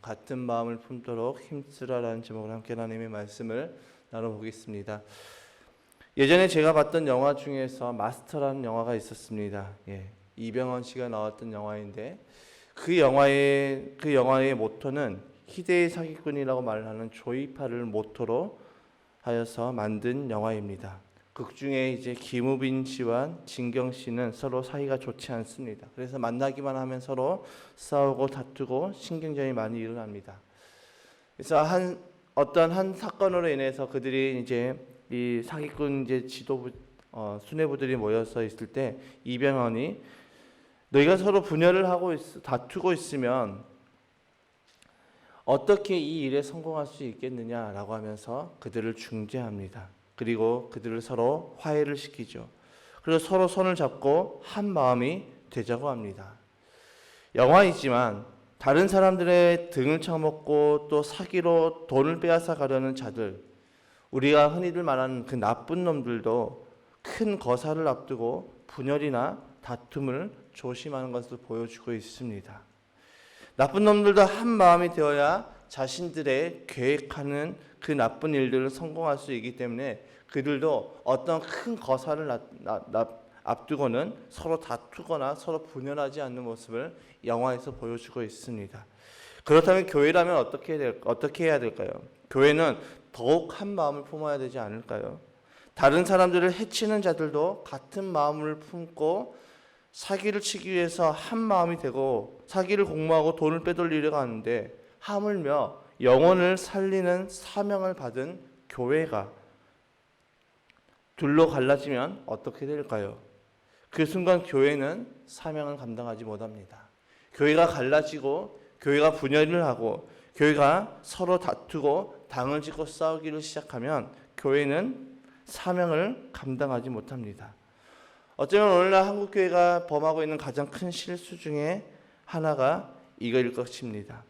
같은 마음을 품도록 힘쓰라라는 제목으로 함께 하나님의 말씀을 나눠보겠습니다. 예전에 제가 봤던 영화 중에서 마스터라는 영화가 있었습니다. 이병헌 씨가 나왔던 영화인데 그 영화의 모토는 희대의 사기꾼이라고 말하는 조이파를 모토로 하여서 만든 영화입니다. 극 중에 이제 김우빈 씨와 진경 씨는 서로 사이가 좋지 않습니다. 그래서 만나기만 하면 서로 싸우고 다투고 신경전이 많이 일어납니다. 그래서 어떤 한 사건으로 인해서 그들이 이제 이 사기꾼 이제 지도부 수뇌부들이 모여서 있을 때 이병헌이 너희가 서로 분열을 하고 다투고 있으면 어떻게 이 일에 성공할 수 있겠느냐라고 하면서 그들을 중재합니다. 그리고 그들을 서로 화해를 시키죠. 그리고 서로 손을 잡고 한 마음이 되자고 합니다. 영화이지만 다른 사람들의 등을 쳐먹고 또 사기로 돈을 빼앗아 가려는 자들, 우리가 흔히들 말하는 그 나쁜 놈들도 큰 거사를 앞두고 분열이나 다툼을 조심하는 것을 보여주고 있습니다. 나쁜 놈들도 한 마음이 되어야 자신들의 계획하는 그 나쁜 일들을 성공할 수 있기 때문에 그들도 어떤 큰 거사를 앞두고는 서로 다투거나 서로 분열하지 않는 모습을 영화에서 보여주고 있습니다. 그렇다면 교회라면 어떻게 해야 될까요? 교회는 더욱 한 마음을 품어야 되지 않을까요? 다른 사람들을 해치는 자들도 같은 마음을 품고 사기를 치기 위해서 한 마음이 되고 사기를 공모하고 돈을 빼돌리려고 하는데 하물며 영혼을 살리는 사명을 받은 교회가 둘로 갈라지면 어떻게 될까요? 그 순간 교회는 사명을 감당하지 못합니다. 교회가 갈라지고 교회가 분열을 하고 교회가 서로 다투고 당을 짓고 싸우기를 시작하면 교회는 사명을 감당하지 못합니다. 어쩌면 오늘날 한국교회가 범하고 있는 가장 큰 실수 중에 하나가 이거일 것입니다.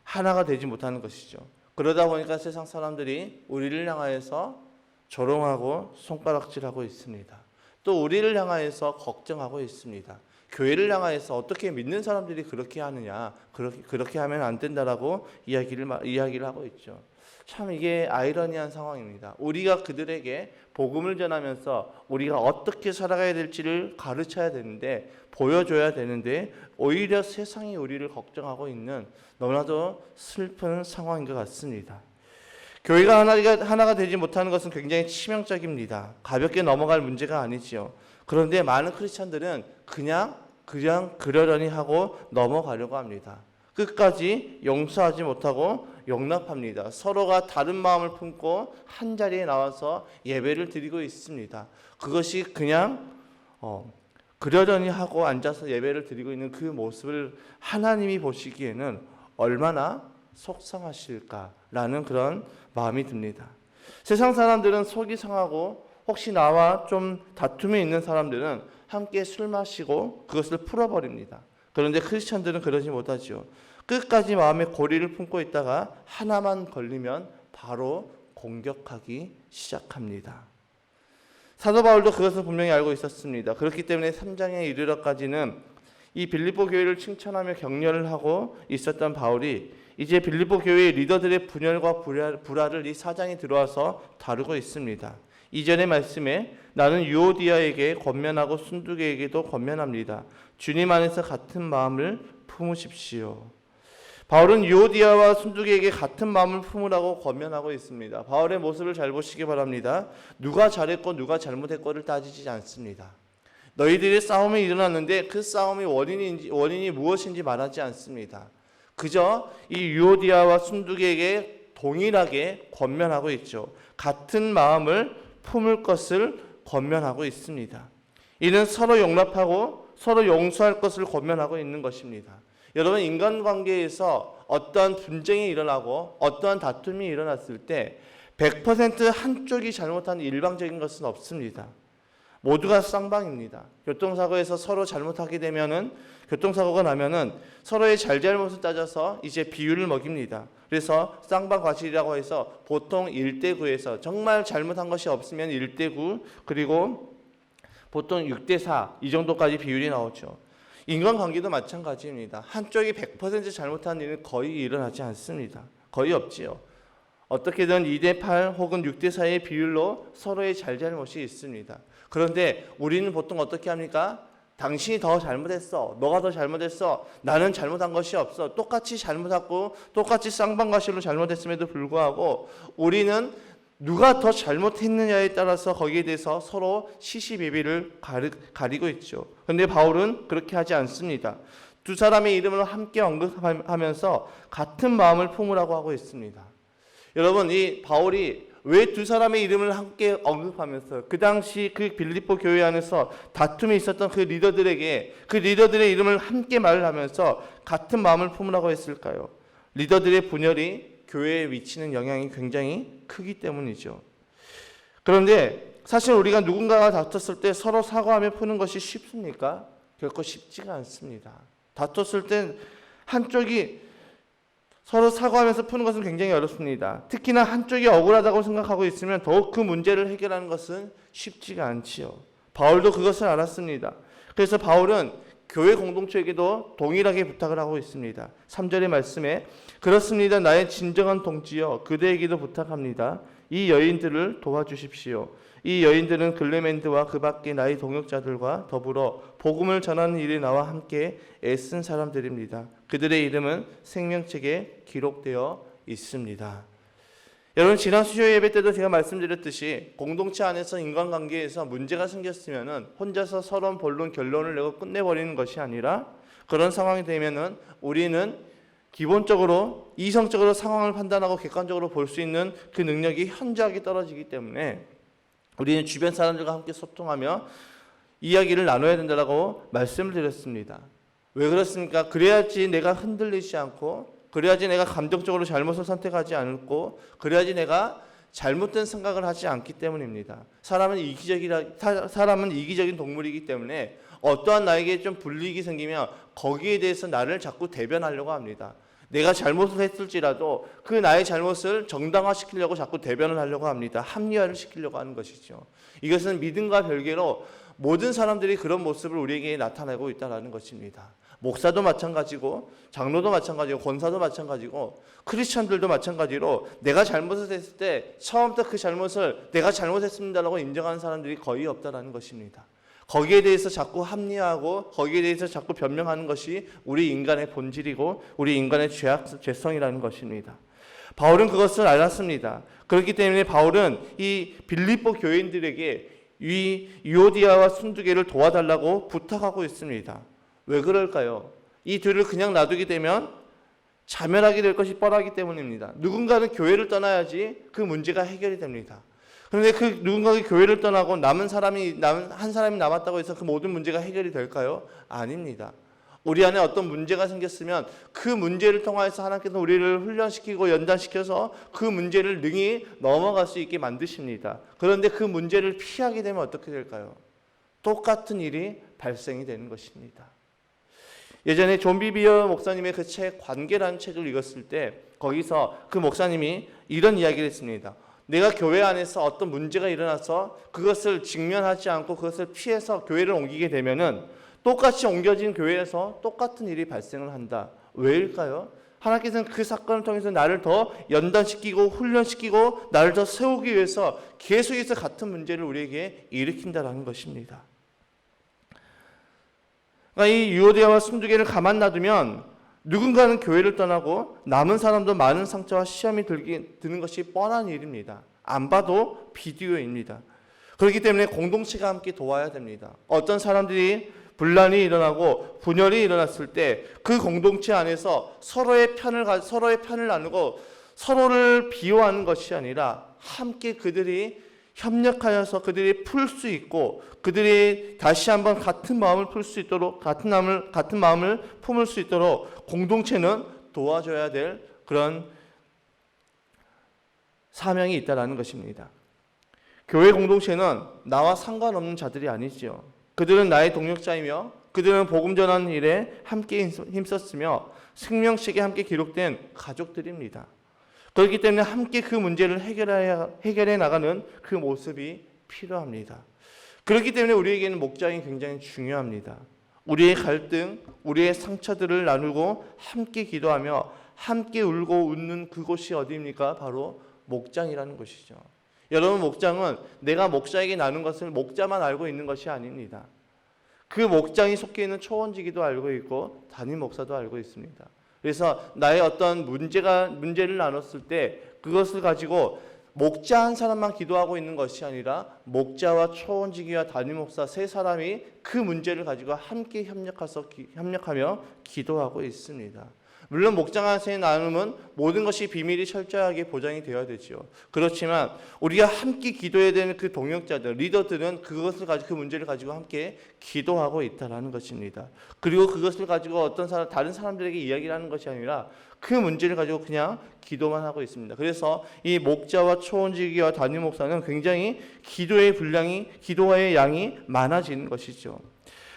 하나가 되지 못하는 것이죠. 그러다 보니까 세상 사람들이 우리를 향하여서 조롱하고 손가락질하고 있습니다. 또 우리를 향하여서 걱정하고 있습니다. 교회를 향하여서 어떻게 믿는 사람들이 그렇게 하느냐, 그렇게 하면 안 된다라고 이야기를 하고 있죠. 참 이게 아이러니한 상황입니다. 우리가 그들에게 복음을 전하면서 우리가 어떻게 살아가야 될지를 가르쳐야 되는데 보여줘야 되는데 오히려 세상이 우리를 걱정하고 있는 너무나도 슬픈 상황인 것 같습니다. 교회가 하나가 되지 못하는 것은 굉장히 치명적입니다. 가볍게 넘어갈 문제가 아니지요. 그런데 많은 크리스찬들은 그냥 그러려니 하고 넘어가려고 합니다. 끝까지 용서하지 못하고 용납합니다. 서로가 다른 마음을 품고 한 자리에 나와서 예배를 드리고 있습니다. 그것이 그냥 그러려니 하고 앉아서 예배를 드리고 있는 그 모습을 하나님이 보시기에는 얼마나 속상하실까라는 그런 마음이 듭니다. 세상 사람들은 속이 상하고 혹시 나와 좀 다툼이 있는 사람들은 함께 술 마시고 그것을 풀어버립니다. 그런데 크리스천들은 그러지 못하죠. 끝까지 마음의 고리를 품고 있다가 하나만 걸리면 바로 공격하기 시작합니다. 사도 바울도 그것을 분명히 알고 있었습니다. 그렇기 때문에 3장에 이르러까지는 이 빌립보 교회를 칭찬하며 격려를 하고 있었던 바울이 이제 빌립보 교회의 리더들의 분열과 불화를 이 4장에 들어와서 다루고 있습니다. 이전의 말씀에 나는 유오디아에게 권면하고 순두계에게도 권면합니다. 주님 안에서 같은 마음을 품으십시오. 바울은 유오디아와 순두계에게 같은 마음을 품으라고 권면하고 있습니다. 바울의 모습을 잘 보시기 바랍니다. 누가 잘했고 누가 잘못했고를 따지지 않습니다. 너희들의 싸움이 일어났는데 그 싸움의 원인이 무엇인지 말하지 않습니다. 그저 이 유오디아와 순두계에게 동일하게 권면하고 있죠. 같은 마음을 품을 것을 권면하고 있습니다. 이는 서로 용납하고 서로 용서할 것을 권면하고 있는 것입니다. 여러분, 인간관계에서 어떤 분쟁이 일어나고 어떠한 다툼이 일어났을 때 100% 한쪽이 잘못한 일방적인 것은 없습니다. 모두가 쌍방입니다. 교통사고에서 서로 잘못하게 되면은 교통사고가 나면은 서로의 잘잘못을 따져서 이제 비율을 먹입니다. 그래서 쌍방과실이라고 해서 보통 1대9에서 정말 잘못한 것이 없으면 1대9 그리고 보통 6대4 이 정도까지 비율이 나오죠. 인간관계도 마찬가지입니다. 한쪽이 100% 잘못한 일은 거의 일어나지 않습니다. 거의 없지요. 어떻게든 2대8 혹은 6대4의 비율로 서로의 잘잘못이 있습니다. 그런데 우리는 보통 어떻게 합니까? 당신이 더 잘못했어. 너가 더 잘못했어. 나는 잘못한 것이 없어. 똑같이 잘못하고 똑같이 쌍방과실로 잘못했음에도 불구하고 우리는 누가 더 잘못했느냐에 따라서 거기에 대해서 서로 시시비비를 가리고 있죠. 그런데 바울은 그렇게 하지 않습니다. 두 사람의 이름을 함께 언급하면서 같은 마음을 품으라고 하고 있습니다. 여러분, 이 바울이 왜 두 사람의 이름을 함께 언급하면서 그 당시 그 빌립보 교회 안에서 다툼이 있었던 그 리더들에게 그 리더들의 이름을 함께 말을 하면서 같은 마음을 품으라고 했을까요? 리더들의 분열이 교회에 미치는 영향이 굉장히 크기 때문이죠. 그런데 사실 우리가 누군가가 다퉜을 때 서로 사과하며 푸는 것이 쉽습니까? 결코 쉽지가 않습니다. 다퉜을 때 한쪽이 서로 사과하면서 푸는 것은 굉장히 어렵습니다. 특히나 한쪽이 억울하다고 생각하고 있으면 더욱 그 문제를 해결하는 것은 쉽지가 않지요. 바울도 그것을 알았습니다. 그래서 바울은 교회 공동체에게도 동일하게 부탁을 하고 있습니다. 3절의 말씀에 그렇습니다. 나의 진정한 동지여 그대에게도 부탁합니다. 이 여인들을 도와주십시오. 이 여인들은 글레멘드와 그 밖에 나의 동역자들과 더불어 복음을 전하는 일에 나와 함께 애쓴 사람들입니다. 그들의 이름은 생명책에 기록되어 있습니다. 여러분, 지난 수요 예배 때도 제가 말씀드렸듯이 공동체 안에서 인간관계에서 문제가 생겼으면 혼자서 서론, 본론, 결론을 내고 끝내버리는 것이 아니라 그런 상황이 되면은 우리는 기본적으로 이성적으로 상황을 판단하고 객관적으로 볼 수 있는 그 능력이 현저하게 떨어지기 때문에 우리는 주변 사람들과 함께 소통하며 이야기를 나눠야 된다고 말씀을 드렸습니다. 왜 그렇습니까? 그래야지 내가 흔들리지 않고, 그래야지 내가 감정적으로 잘못을 선택하지 않고, 그래야지 내가 잘못된 생각을 하지 않기 때문입니다. 사람은 이기적인 동물이기 때문에 어떠한 나에게 좀 불이익이 생기면 거기에 대해서 나를 자꾸 대변하려고 합니다. 내가 잘못을 했을지라도 그 나의 잘못을 정당화시키려고 자꾸 대변을 하려고 합니다. 합리화를 시키려고 하는 것이죠. 이것은 믿음과 별개로 모든 사람들이 그런 모습을 우리에게 나타내고 있다는 것입니다. 목사도 마찬가지고 장로도 마찬가지고 권사도 마찬가지고 크리스천들도 마찬가지로 내가 잘못을 했을 때 처음부터 그 잘못을 내가 잘못했습니다라고 인정하는 사람들이 거의 없다는 것입니다. 거기에 대해서 자꾸 합리화하고 거기에 대해서 자꾸 변명하는 것이 우리 인간의 본질이고 우리 인간의 죄성이라는 것입니다. 바울은 그것을 알았습니다. 그렇기 때문에 바울은 이 빌립보 교인들에게 이 유오디아와 순두개를 도와달라고 부탁하고 있습니다. 왜 그럴까요? 이 둘을 그냥 놔두게 되면 자멸하게 될 것이 뻔하기 때문입니다. 누군가는 교회를 떠나야지 그 문제가 해결이 됩니다. 그런데 그 누군가가 교회를 떠나고 한 사람이 남았다고 해서 그 모든 문제가 해결이 될까요? 아닙니다. 우리 안에 어떤 문제가 생겼으면 그 문제를 통해서 하나님께서 우리를 훈련시키고 연단시켜서 그 문제를 능히 넘어갈 수 있게 만드십니다. 그런데 그 문제를 피하게 되면 어떻게 될까요? 똑같은 일이 발생이 되는 것입니다. 예전에 존 비비어 목사님의 그 책 관계라는 책을 읽었을 때 거기서 그 목사님이 이런 이야기를 했습니다. 내가 교회 안에서 어떤 문제가 일어나서 그것을 직면하지 않고 그것을 피해서 교회를 옮기게 되면은 똑같이 옮겨진 교회에서 똑같은 일이 발생을 한다. 왜일까요? 하나님께서는 그 사건을 통해서 나를 더 연단시키고 훈련시키고 나를 더 세우기 위해서 계속해서 같은 문제를 우리에게 일으킨다는 것입니다. 그러니까 이 유오디아와 순두개를 가만 놔두면 누군가는 교회를 떠나고 남은 사람도 많은 상처와 시험이 드는 것이 뻔한 일입니다. 안 봐도 비디오입니다. 그렇기 때문에 공동체가 함께 도와야 됩니다. 어떤 사람들이 분란이 일어나고 분열이 일어났을 때 그 공동체 안에서 서로의 편을 나누고 서로를 비호하는 것이 아니라 함께 그들이 협력하여서 그들이 풀 수 있고 그들이 다시 한번 같은 마음을 풀 수 있도록 같은 마음을 품을 수 있도록 공동체는 도와줘야 될 그런 사명이 있다라는 것입니다. 교회 공동체는 나와 상관없는 자들이 아니지요. 그들은 나의 동역자이며 그들은 복음 전하는 일에 함께 힘썼으며 생명책에 함께 기록된 가족들입니다. 그렇기 때문에 함께 그 문제를 해결해 나가는 그 모습이 필요합니다. 그렇기 때문에 우리에게는 목장이 굉장히 중요합니다. 우리의 갈등, 우리의 상처들을 나누고 함께 기도하며 함께 울고 웃는 그곳이 어디입니까? 바로 목장이라는 것이죠. 여러분, 목장은 내가 목자에게 나눈 것을 목자만 알고 있는 것이 아닙니다. 그 목장이 속해 있는 초원지기도 알고 있고 담임 목사도 알고 있습니다. 그래서 나의 어떤 문제를 나눴을 때 그것을 가지고 목자 한 사람만 기도하고 있는 것이 아니라 목자와 초원지기와 담임 목사 세 사람이 그 문제를 가지고 함께 협력하며 기도하고 있습니다. 물론 목장한테의 나눔은 모든 것이 비밀이 철저하게 보장이 되어야 되죠. 그렇지만 우리가 함께 기도해야 되는 그 동역자들, 리더들은 그것을 가지고 그 문제를 가지고 함께 기도하고 있다라는 것입니다. 그리고 그것을 가지고 다른 사람들에게 이야기를 하는 것이 아니라 그 문제를 가지고 그냥 기도만 하고 있습니다. 그래서 이 목자와 초원지기와 담임 목사는 굉장히 기도의 양이 많아지는 것이죠.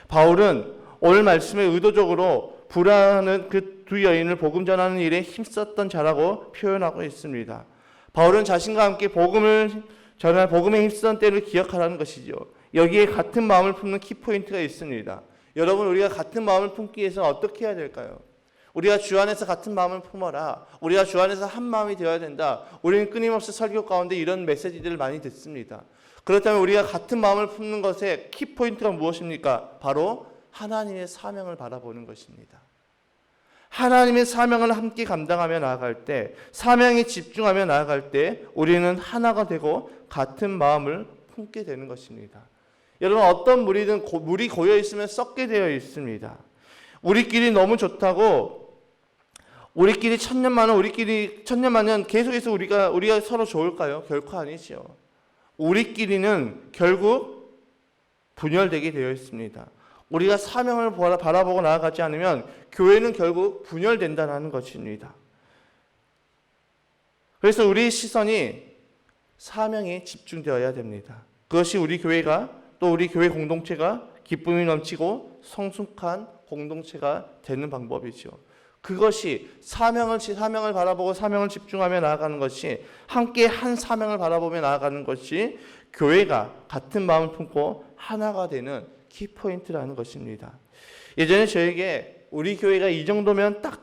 바울은 오늘 말씀에 의도적으로 불안한 그 두 여인을 복음 전하는 일에 힘썼던 자라고 표현하고 있습니다. 바울은 자신과 함께 복음에 힘쓰던 때를 기억하라는 것이죠. 여기에 같은 마음을 품는 키포인트가 있습니다. 여러분, 우리가 같은 마음을 품기 위해서 어떻게 해야 될까요? 우리가 주 안에서 같은 마음을 품어라. 우리가 주 안에서 한 마음이 되어야 된다. 우리는 끊임없이 설교 가운데 이런 메시지들을 많이 듣습니다. 그렇다면 우리가 같은 마음을 품는 것의 키포인트가 무엇입니까? 바로 하나님의 사명을 바라보는 것입니다. 하나님의 사명을 함께 감당하며 나아갈 때, 사명에 집중하며 나아갈 때 우리는 하나가 되고 같은 마음을 품게 되는 것입니다. 여러분, 어떤 물이든 물이 고여 있으면 썩게 되어 있습니다. 우리끼리 너무 좋다고 우리끼리 천년만년 계속해서 우리가 서로 좋을까요? 결코 아니죠. 우리끼리는 결국 분열되게 되어 있습니다. 우리가 사명을 바라보고 나아가지 않으면 교회는 결국 분열된다는 것입니다. 그래서 우리의 시선이 사명에 집중되어야 됩니다. 그것이 우리 교회가 또 우리 교회 공동체가 기쁨이 넘치고 성숙한 공동체가 되는 방법이죠. 그것이 사명을 바라보고 사명을 집중하며 나아가는 것이, 함께 한 사명을 바라보며 나아가는 것이 교회가 같은 마음을 품고 하나가 되는 키포인트라는 것입니다. 예전에 저에게 우리 교회가 이 정도면 딱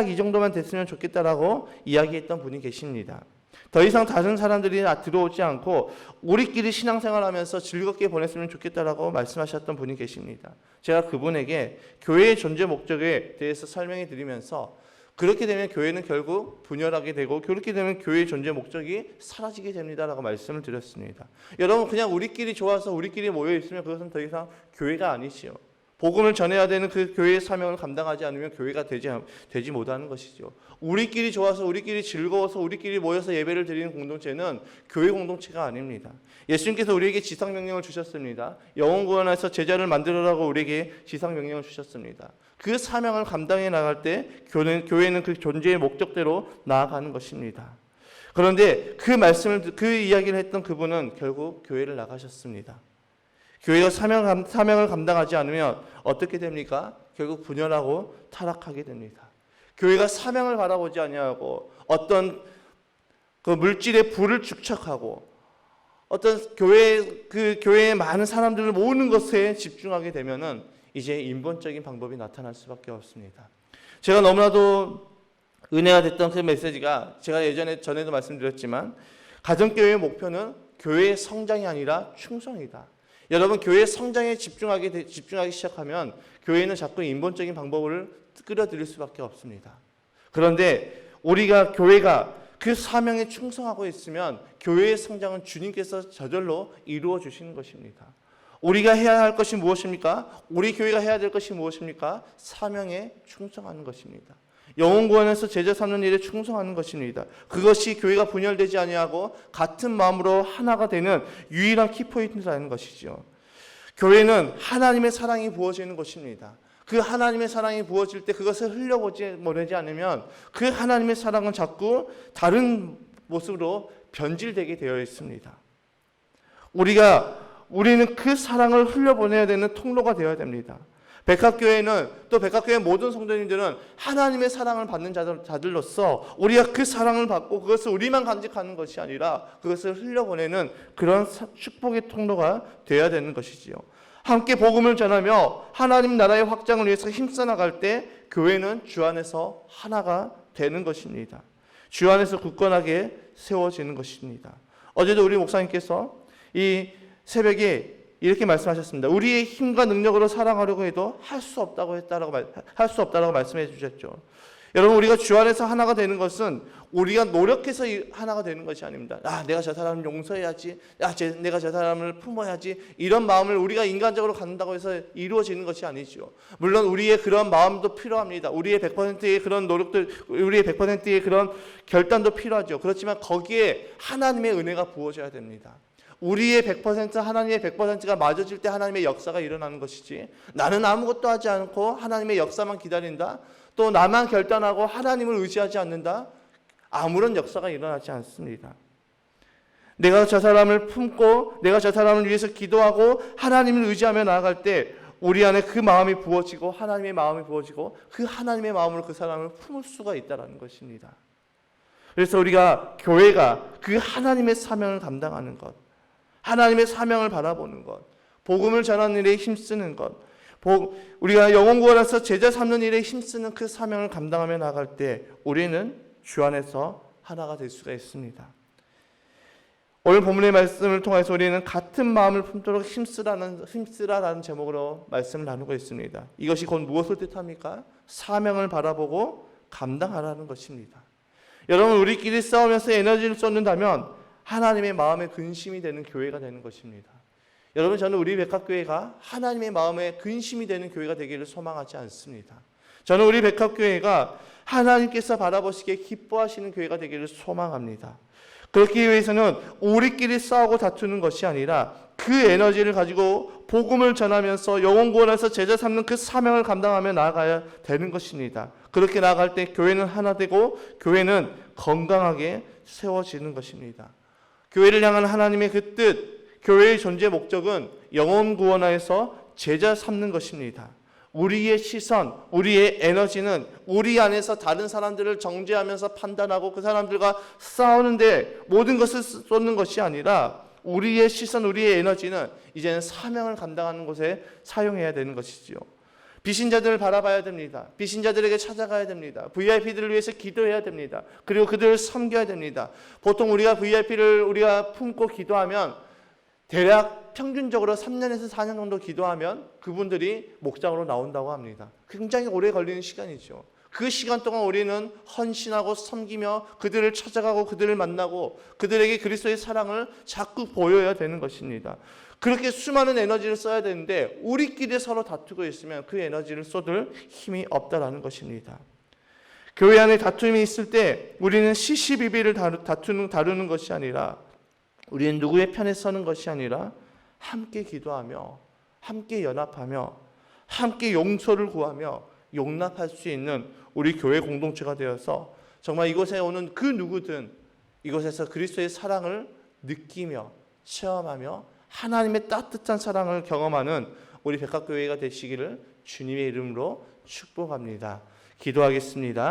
이 정도만 됐으면 좋겠다라고 이야기했던 분이 계십니다. 더 이상 다른 사람들이 들어오지 않고 우리끼리 신앙생활하면서 즐겁게 보냈으면 좋겠다라고 말씀하셨던 분이 계십니다. 제가 그분에게 교회의 존재 목적에 대해서 설명해 드리면서 그렇게 되면 교회는 결국 분열하게 되고 그렇게 되면 교회의 존재 목적이 사라지게 됩니다라고 말씀을 드렸습니다. 여러분, 그냥 우리끼리 좋아서 우리끼리 모여 있으면 그것은 더 이상 교회가 아니지요. 복음을 전해야 되는 그 교회의 사명을 감당하지 않으면 교회가 되지 못하는 것이죠. 우리끼리 좋아서 우리끼리 즐거워서 우리끼리 모여서 예배를 드리는 공동체는 교회 공동체가 아닙니다. 예수님께서 우리에게 지상명령을 주셨습니다. 영혼구원에서 제자를 만들어라고 우리에게 지상명령을 주셨습니다. 그 사명을 감당해 나갈 때 교회는 그 존재의 목적대로 나아가는 것입니다. 그런데 그 이야기를 했던 그분은 결국 교회를 나가셨습니다. 교회가 사명을 감당하지 않으면 어떻게 됩니까? 결국 분열하고 타락하게 됩니다. 교회가 사명을 바라보지 아니하고 어떤 그 물질의 부를 축적하고 어떤 교회의 많은 사람들을 모으는 것에 집중하게 되면은 이제 인본적인 방법이 나타날 수밖에 없습니다. 제가 너무나도 은혜가 됐던 그 메시지가, 제가 전에도 말씀드렸지만, 가정교회의 목표는 교회의 성장이 아니라 충성이다. 여러분, 교회의 성장에 집중하기 시작하면 교회는 자꾸 인본적인 방법을 끌어들일 수밖에 없습니다. 그런데 교회가 그 사명에 충성하고 있으면 교회의 성장은 주님께서 저절로 이루어 주시는 것입니다. 우리가 해야 할 것이 무엇입니까? 우리 교회가 해야 될 것이 무엇입니까? 사명에 충성하는 것입니다. 영혼구원에서 제자 삼는 일에 충성하는 것입니다. 그것이 교회가 분열되지 아니하고 같은 마음으로 하나가 되는 유일한 키포인트라는 것이죠. 교회는 하나님의 사랑이 부어지는 것입니다. 그 하나님의 사랑이 부어질 때 그것을 흘려보내지 않으면 그 하나님의 사랑은 자꾸 다른 모습으로 변질되게 되어 있습니다. 우리는 그 사랑을 흘려보내야 되는 통로가 되어야 됩니다. 백합교회는, 또 백합교회 모든 성도님들은 하나님의 사랑을 받는 자들로서 우리가 그 사랑을 받고 그것을 우리만 간직하는 것이 아니라 그것을 흘려보내는 그런 축복의 통로가 되어야 되는 것이지요. 함께 복음을 전하며 하나님 나라의 확장을 위해서 힘써 나갈 때 교회는 주 안에서 하나가 되는 것입니다. 주 안에서 굳건하게 세워지는 것입니다. 어제도 우리 목사님께서 이 새벽에 이렇게 말씀하셨습니다. 우리의 힘과 능력으로 사랑하려고 해도 할 수 없다라고 말씀해 주셨죠. 여러분, 우리가 주 안에서 하나가 되는 것은 우리가 노력해서 하나가 되는 것이 아닙니다. 내가 저 사람을 용서해야지. 내가 저 사람을 품어야지. 이런 마음을 우리가 인간적으로 갖는다고 해서 이루어지는 것이 아니죠. 물론 우리의 그런 마음도 필요합니다. 우리의 100%의 그런 노력들, 우리의 100%의 그런 결단도 필요하죠. 그렇지만 거기에 하나님의 은혜가 부어져야 됩니다. 우리의 100%, 하나님의 100%가 맞아질 때 하나님의 역사가 일어나는 것이지, 나는 아무것도 하지 않고 하나님의 역사만 기다린다, 또 나만 결단하고 하나님을 의지하지 않는다, 아무런 역사가 일어나지 않습니다. 내가 저 사람을 품고 내가 저 사람을 위해서 기도하고 하나님을 의지하며 나아갈 때 우리 안에 그 마음이 부어지고 하나님의 마음이 부어지고 그 하나님의 마음으로 그 사람을 품을 수가 있다는 것입니다. 그래서 우리가 교회가 그 하나님의 사명을 감당하는 것, 하나님의 사명을 바라보는 것, 복음을 전하는 일에 힘쓰는 것, 우리가 영혼 구원해서 제자 삼는 일에 힘쓰는 그 사명을 감당하며 나갈 때 우리는 주 안에서 하나가 될 수가 있습니다. 오늘 본문의 말씀을 통해서 우리는 같은 마음을 품도록 힘쓰라라는 제목으로 말씀을 나누고 있습니다. 이것이 곧 무엇을 뜻합니까? 사명을 바라보고 감당하라는 것입니다. 여러분, 우리끼리 싸우면서 에너지를 쏟는다면 하나님의 마음에 근심이 되는 교회가 되는 것입니다. 여러분, 저는 우리 백합교회가 하나님의 마음에 근심이 되는 교회가 되기를 소망하지 않습니다. 저는 우리 백합교회가 하나님께서 바라보시기에 기뻐하시는 교회가 되기를 소망합니다. 그렇기 위해서는 우리끼리 싸우고 다투는 것이 아니라 그 에너지를 가지고 복음을 전하면서 영혼 구원해서 제자 삼는 그 사명을 감당하며 나아가야 되는 것입니다. 그렇게 나아갈 때 교회는 하나 되고 교회는 건강하게 세워지는 것입니다. 교회를 향한 하나님의 그 뜻, 교회의 존재 목적은 영혼 구원하여서 제자 삼는 것입니다. 우리의 시선, 우리의 에너지는 우리 안에서 다른 사람들을 정죄하면서 판단하고 그 사람들과 싸우는데 모든 것을 쏟는 것이 아니라 우리의 시선, 우리의 에너지는 이제는 사명을 감당하는 곳에 사용해야 되는 것이지요. 비신자들을 바라봐야 됩니다. 비신자들에게 찾아가야 됩니다. VIP들을 위해서 기도해야 됩니다. 그리고 그들을 섬겨야 됩니다. 보통 우리가 VIP를 우리가 품고 기도하면 대략 평균적으로 3년에서 4년 정도 기도하면 그분들이 목장으로 나온다고 합니다. 굉장히 오래 걸리는 시간이죠. 그 시간 동안 우리는 헌신하고 섬기며 그들을 찾아가고 그들을 만나고 그들에게 그리스도의 사랑을 자꾸 보여야 되는 것입니다. 그렇게 수많은 에너지를 써야 되는데 우리끼리 서로 다투고 있으면 그 에너지를 쏟을 힘이 없다라는 것입니다. 교회 안에 다툼이 있을 때 우리는 시시비비를 다루는 것이 아니라, 우리는 누구의 편에 서는 것이 아니라 함께 기도하며 함께 연합하며 함께 용서를 구하며 용납할 수 있는 우리 교회 공동체가 되어서 정말 이곳에 오는 그 누구든 이곳에서 그리스도의 사랑을 느끼며 체험하며 하나님의 따뜻한 사랑을 경험하는 우리 백합교회가 되시기를 주님의 이름으로 축복합니다. 기도하겠습니다.